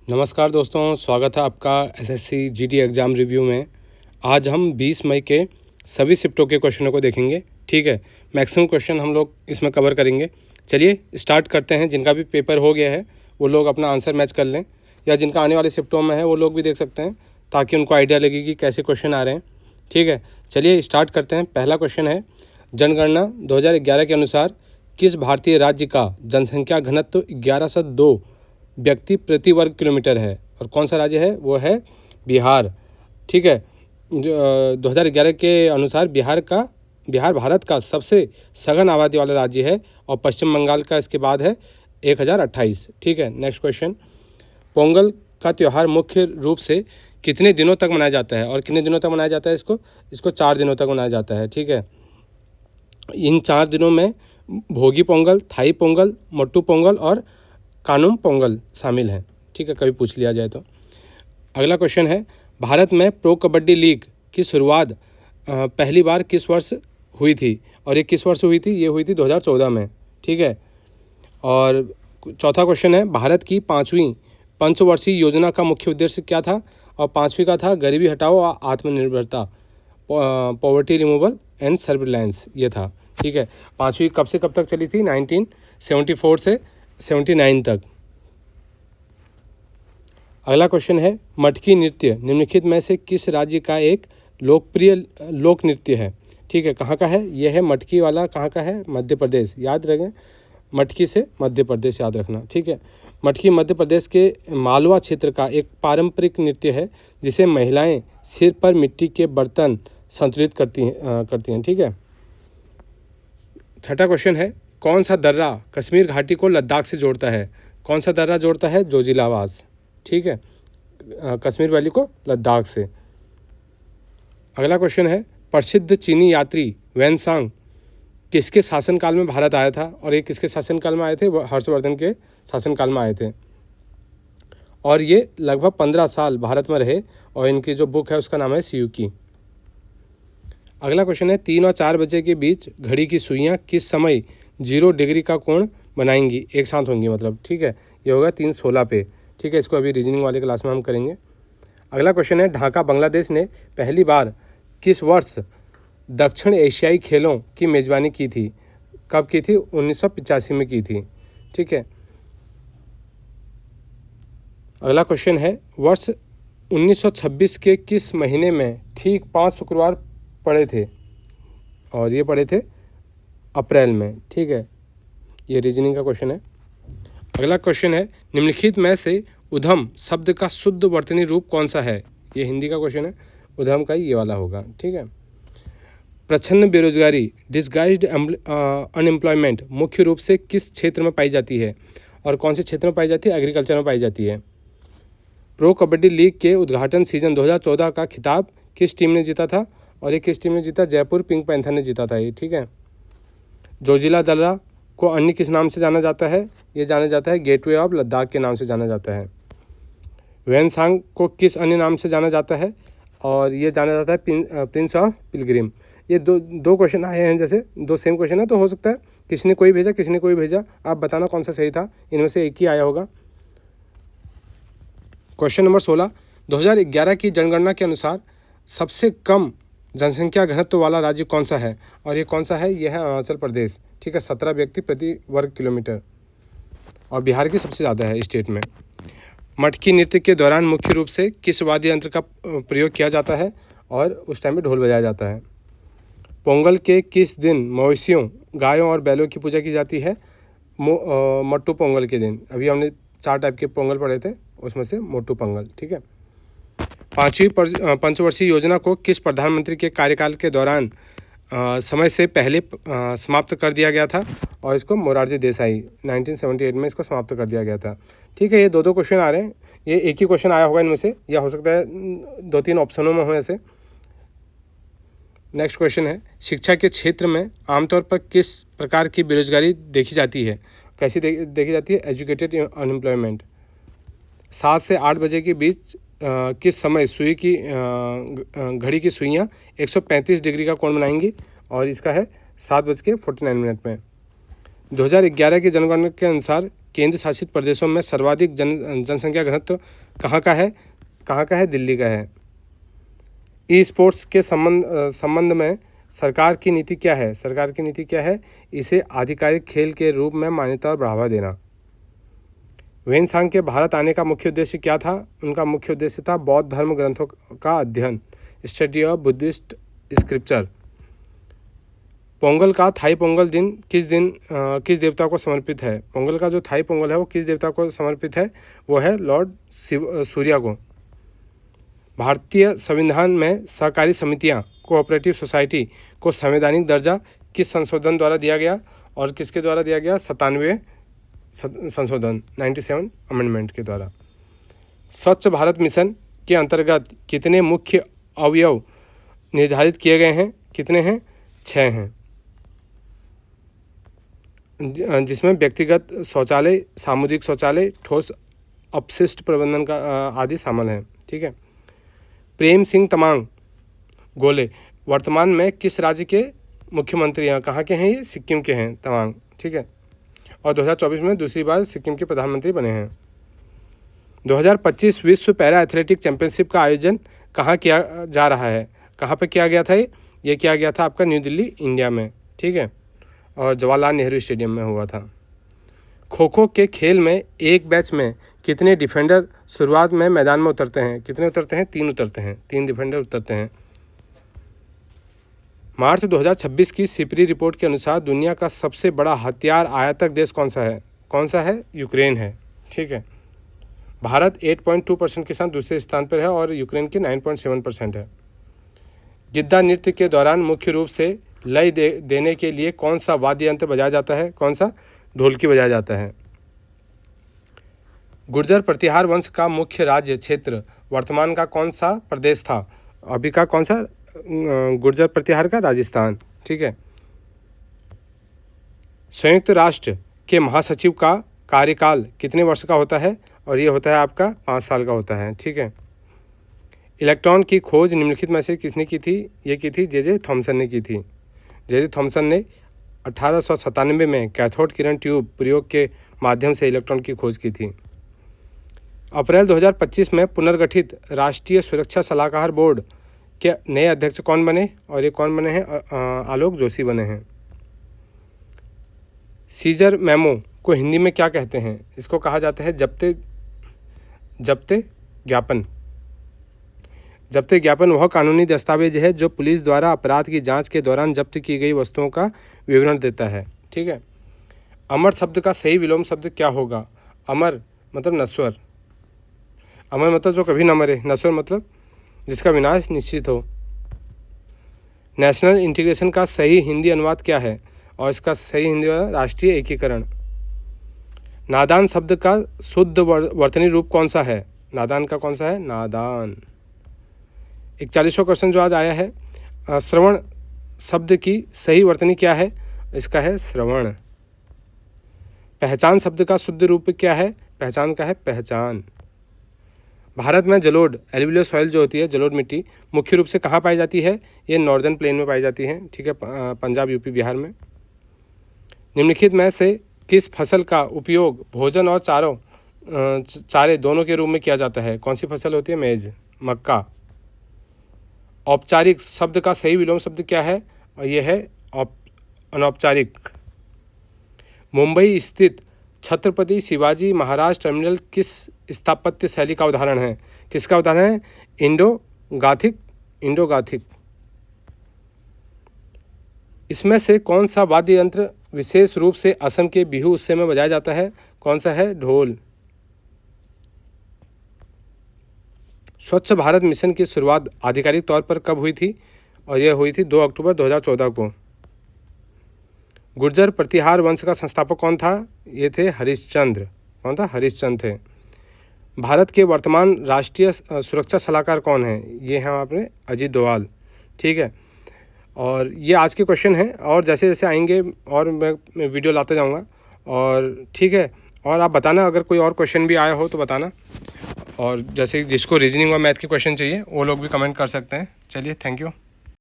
नमस्कार दोस्तों, स्वागत है आपका एसएससी जीडी एग्ज़ाम रिव्यू में। आज हम 20 मई के सभी शिफ्टों के क्वेश्चनों को देखेंगे। ठीक है, मैक्सिमम क्वेश्चन हम लोग इसमें कवर करेंगे। चलिए स्टार्ट करते हैं। जिनका भी पेपर हो गया है वो लोग अपना आंसर मैच कर लें, या जिनका आने वाले शिफ्टों में है वो लोग भी देख सकते हैं, ताकि उनको आइडिया लगे कि कैसे क्वेश्चन आ रहे हैं। ठीक है, चलिए स्टार्ट करते हैं। पहला क्वेश्चन है, जनगणना 2011 के अनुसार किस भारतीय राज्य का जनसंख्या घनत्व 1102 व्यक्ति प्रति वर्ग किलोमीटर है, और कौन सा राज्य है? वो है बिहार। ठीक है, जो 2011 के अनुसार बिहार भारत का सबसे सघन आबादी वाला राज्य है, और पश्चिम बंगाल का इसके बाद है 1028। ठीक है, नेक्स्ट क्वेश्चन, पोंगल का त्यौहार मुख्य रूप से कितने दिनों तक मनाया जाता है, और कितने दिनों तक मनाया जाता है? इसको 4 दिनों तक मनाया जाता है। ठीक है, इन 4 दिनों में भोगी पोंगल, थाई पोंगल, मट्टू पोंगल और कानुम पोंगल शामिल हैं। ठीक है, कभी पूछ लिया जाए तो। अगला क्वेश्चन है, भारत में प्रो कबड्डी लीग की शुरुआत पहली बार किस वर्ष हुई थी, और ये किस वर्ष हुई थी? ये हुई थी 2014 में। ठीक है, और चौथा क्वेश्चन है, भारत की 5वीं पंचवर्षीय योजना का मुख्य उद्देश्य क्या था? और 5वीं का था गरीबी हटाओ और आत्मनिर्भरता, पॉवर्टी रिमूवल एंड सर्विलांस, ये था। ठीक है, 5वीं कब से कब तक चली थी? 1974 से 79 तक। अगला क्वेश्चन है, मटकी नृत्य निम्नलिखित में से किस राज्य का एक लोकप्रिय लोक नृत्य है? ठीक है, कहाँ का है? यह है मटकी वाला, कहाँ का है? मध्य प्रदेश। याद रखें, मटकी से मध्य प्रदेश याद रखना। ठीक है, मटकी मध्य प्रदेश के मालवा क्षेत्र का एक पारंपरिक नृत्य है, जिसे महिलाएं सिर पर मिट्टी के बर्तन संतुलित करती हैं। ठीक है, छठा क्वेश्चन है, कौन सा दर्रा कश्मीर घाटी को लद्दाख से जोड़ता है? कौन सा दर्रा जोड़ता है? जोजिलावास। ठीक है, कश्मीर वैली को लद्दाख से। अगला क्वेश्चन है, प्रसिद्ध चीनी यात्री वैनसांग किसके शासनकाल में भारत आया था? और ये किसके शासनकाल में आए थे? हर्षवर्धन के शासनकाल में आए थे, और ये लगभग 15 साल भारत में रहे, और इनकी जो बुक है उसका नाम है सियुकी। अगला क्वेश्चन है, 3 और 4 बजे के बीच घड़ी की सुइयाँ किस समय 0 डिग्री का कोण बनाएंगी? एक साथ होंगी मतलब। ठीक है, ये होगा 3:16 पे। ठीक है, इसको अभी रीजनिंग वाले क्लास में हम करेंगे। अगला क्वेश्चन है, ढाका बांग्लादेश ने पहली बार किस वर्ष दक्षिण एशियाई खेलों की मेज़बानी की थी? कब की थी? 1985 में की थी। ठीक है, अगला क्वेश्चन है, वर्ष 1926 के किस महीने में ठीक 5 शुक्रवार पड़े थे? और ये पड़े थे अप्रैल में। ठीक है, ये रीजनिंग का क्वेश्चन है। अगला क्वेश्चन है, निम्नलिखित में से उधम शब्द का शुद्ध वर्तनी रूप कौन सा है? ये हिंदी का क्वेश्चन है, उधम का ये वाला होगा। ठीक है, प्रच्छन्न बेरोजगारी डिस्गाइज्ड अनएम्प्लॉयमेंट मुख्य रूप से किस क्षेत्र में पाई जाती है, और कौन से क्षेत्र में पाई जाती है? एग्रीकल्चर में पाई जाती है। प्रो कबड्डी लीग के उद्घाटन सीजन 2014 का खिताब किस टीम ने जीता था? और ये किस टीम ने जीता? जयपुर पिंक पैंथर ने जीता था ये। ठीक है, जोजिला दर्रा को अन्य किस नाम से जाना जाता है? ये जाना जाता है गेटवे ऑफ लद्दाख के नाम से जाना जाता है। वैनसांग को किस अन्य नाम से जाना जाता है? और ये जाना जाता है प्रिंस ऑफ पिलग्रिम। ये दो क्वेश्चन आए हैं, जैसे 2 सेम क्वेश्चन है, तो हो सकता है किसी ने कोई भेजा, किसी ने कोई भेजा। आप बताना कौन सा सही था, इनमें से एक ही आया होगा। क्वेश्चन नंबर 16, 2011 की जनगणना के अनुसार सबसे कम जनसंख्या घनत्व वाला राज्य कौन सा है? और ये कौन सा है? यह है अरुणाचल प्रदेश। ठीक है, 17 व्यक्ति प्रति वर्ग किलोमीटर, और बिहार की सबसे ज़्यादा है स्टेट में। मटकी नृत्य के दौरान मुख्य रूप से किस वाद्य यंत्र का प्रयोग किया जाता है? और उस टाइम में ढोल बजाया जाता है। पोंगल के किस दिन मवेशियों, गायों और बैलों की पूजा की जाती है? मट्टू पोंगल के दिन। अभी हमने 4 टाइप के पोंगल पढ़े थे, उसमें से मोटू पोंगल। ठीक है, 5वीं पंचवर्षीय योजना को किस प्रधानमंत्री के कार्यकाल के दौरान समय से पहले समाप्त कर दिया गया था? और इसको मोरारजी देसाई 1978 में इसको समाप्त कर दिया गया था। ठीक है, ये 2 क्वेश्चन आ रहे हैं, ये एक ही क्वेश्चन आया होगा इनमें से, या हो सकता है 2-3 ऑप्शनों में हो ऐसे। नेक्स्ट क्वेश्चन है, शिक्षा के क्षेत्र में आमतौर पर किस प्रकार की बेरोजगारी देखी जाती है? कैसी देखी जाती है? Educated unemployment. 7 से 8 बजे के बीच किस समय सुई की घड़ी की सुइयाँ 135 डिग्री का कोण बनाएंगी? और इसका है 7:49 में। 2011 की जनगणना के अनुसार केंद्र शासित प्रदेशों में सर्वाधिक जनसंख्या घनत्व कहाँ का है? दिल्ली का है। ई स्पोर्ट्स के संबंध में सरकार की नीति क्या है? इसे आधिकारिक खेल के रूप में मान्यता और बढ़ावा देना। वेनसांग के भारत आने का मुख्य उद्देश्य क्या था? उनका मुख्य उद्देश्य था बौद्ध धर्म ग्रंथों का अध्ययन, study of Buddhist scripture. Pongal का थाई पोंगल दिन किस देवता को समर्पित है? पोंगल का जो थाई पोंगल है वो किस देवता को समर्पित है? वो है लॉर्ड सूर्य को। भारतीय संविधान में सहकारी समितियां, कोऑपरेटिव सोसाइटी को संवैधानिक दर्जा किस संशोधन द्वारा दिया गया और किसके द्वारा दिया गया? 97वें संशोधन 97 अमेंडमेंट के द्वारा। स्वच्छ भारत मिशन के अंतर्गत कितने मुख्य अवयव निर्धारित किए गए हैं? कितने हैं? 6 हैं, जिसमें व्यक्तिगत शौचालय, सामुदायिक शौचालय, ठोस अपशिष्ट प्रबंधन का आदि शामिल हैं। ठीक है। प्रेम सिंह तमांग गोले वर्तमान में किस राज्य के मुख्यमंत्री हैं? कहाँ के हैं ये? सिक्किम के हैं तमांग। ठीक है। और 2024 में दूसरी बार सिक्किम के प्रधानमंत्री बने हैं। 2025 विश्व पैरा एथलेटिक चैंपियनशिप का आयोजन कहाँ किया जा रहा है? कहाँ पे किया गया था? ये किया गया था आपका न्यू दिल्ली, इंडिया में। ठीक है। और जवाहरलाल नेहरू स्टेडियम में हुआ था। खो खो के खेल में एक बैच में कितने डिफेंडर शुरुआत में मैदान में उतरते हैं? कितने उतरते हैं? 3 उतरते हैं, 3 डिफेंडर उतरते हैं। मार्च 2026 की सिपरी रिपोर्ट के अनुसार दुनिया का सबसे बड़ा हथियार आयातक देश कौन सा है? यूक्रेन है। ठीक है। भारत 8.2% के साथ दूसरे स्थान पर है और यूक्रेन की 9.7% है। गिद्दा नृत्य के दौरान मुख्य रूप से लय देने के लिए कौन सा वाद्य यंत्र बजाया जाता है? कौन सा? ढोलकी बजाया जाता है। गुर्जर प्रतिहार वंश का मुख्य राज्य क्षेत्र वर्तमान का कौन सा प्रदेश था? अभी का कौन सा? गुर्जर प्रतिहार का राजस्थान। ठीक है। संयुक्त राष्ट्र के महासचिव का कार्यकाल कितने वर्ष का होता है? और ये होता है आपका 5 साल का होता है। ठीक है। इलेक्ट्रॉन की खोज निम्नलिखित में से किसने की थी? ये की थी जे थॉमसन ने की थी। जे थॉमसन ने 1897 में कैथोड किरण ट्यूब प्रयोग के माध्यम से इलेक्ट्रॉन की खोज की थी। अप्रैल 2025 में पुनर्गठित राष्ट्रीय सुरक्षा सलाहकार बोर्ड के नए अध्यक्ष कौन बने? और ये कौन बने हैं? आलोक जोशी बने हैं। सीजर मेमो को हिंदी में क्या कहते हैं? इसको कहा जाता है जब्ते ज्ञापन। जब्ते ज्ञापन वह कानूनी दस्तावेज है जो पुलिस द्वारा अपराध की जांच के दौरान जब्त की गई वस्तुओं का विवरण देता है। ठीक है। अमर शब्द का सही विलोम शब्द क्या होगा? अमर मतलब नश्वर, अमर मतलब जो कभी न मरे, नश्वर मतलब जिसका विनाश निश्चित हो। नेशनल इंटीग्रेशन का सही हिंदी अनुवाद क्या है? और इसका सही हिंदी अनुवाद राष्ट्रीय एकीकरण। नादान शब्द का शुद्ध वर्तनी रूप कौन सा है? नादान का कौन सा है? नादान। 41वां क्वेश्चन जो आज आया है, श्रवण शब्द की सही वर्तनी क्या है? इसका है श्रवण। पहचान शब्द का शुद्ध रूप क्या है? पहचान का है पहचान। भारत में जलोढ़ एल्यूवियल सॉइल जो होती है, जलोढ़ मिट्टी, मुख्य रूप से कहाँ पाई जाती है? ये नॉर्दर्न प्लेन में पाई जाती है। ठीक है। पंजाब, यूपी, बिहार में। निम्नलिखित में से किस फसल का उपयोग भोजन और चारे दोनों के रूप में किया जाता है? कौन सी फसल होती है? मेज, मक्का। औपचारिक शब्द का सही विलोम शब्द क्या है? और यह है अनौपचारिक। मुंबई स्थित छत्रपति शिवाजी महाराज टर्मिनल किस स्थापत्य शैली का उदाहरण है? किसका उदाहरण है? Indo Gothic. इसमें से कौन सा वाद्य यंत्र विशेष रूप से असम के बिहू उत्सव में बजाया जाता है? कौन सा है? ढोल। स्वच्छ भारत मिशन की शुरुआत आधिकारिक तौर पर कब हुई थी? और यह हुई थी 2 अक्टूबर 2014 को। गुर्जर प्रतिहार वंश का संस्थापक कौन था? ये थे हरिश्चंद्र। कौन था? हरिश्चंद्र थे। भारत के वर्तमान राष्ट्रीय सुरक्षा सलाहकार कौन है? ये हैं आपने अजीत डोवाल। ठीक है। और ये आज के क्वेश्चन हैं और जैसे जैसे आएंगे और मैं वीडियो लाते जाऊंगा। और ठीक है। और आप बताना अगर कोई और क्वेश्चन भी आया हो तो बताना। और जैसे जिसको रीजनिंग और मैथ के क्वेश्चन चाहिए वो लोग भी कमेंट कर सकते हैं। चलिए, थैंक यू।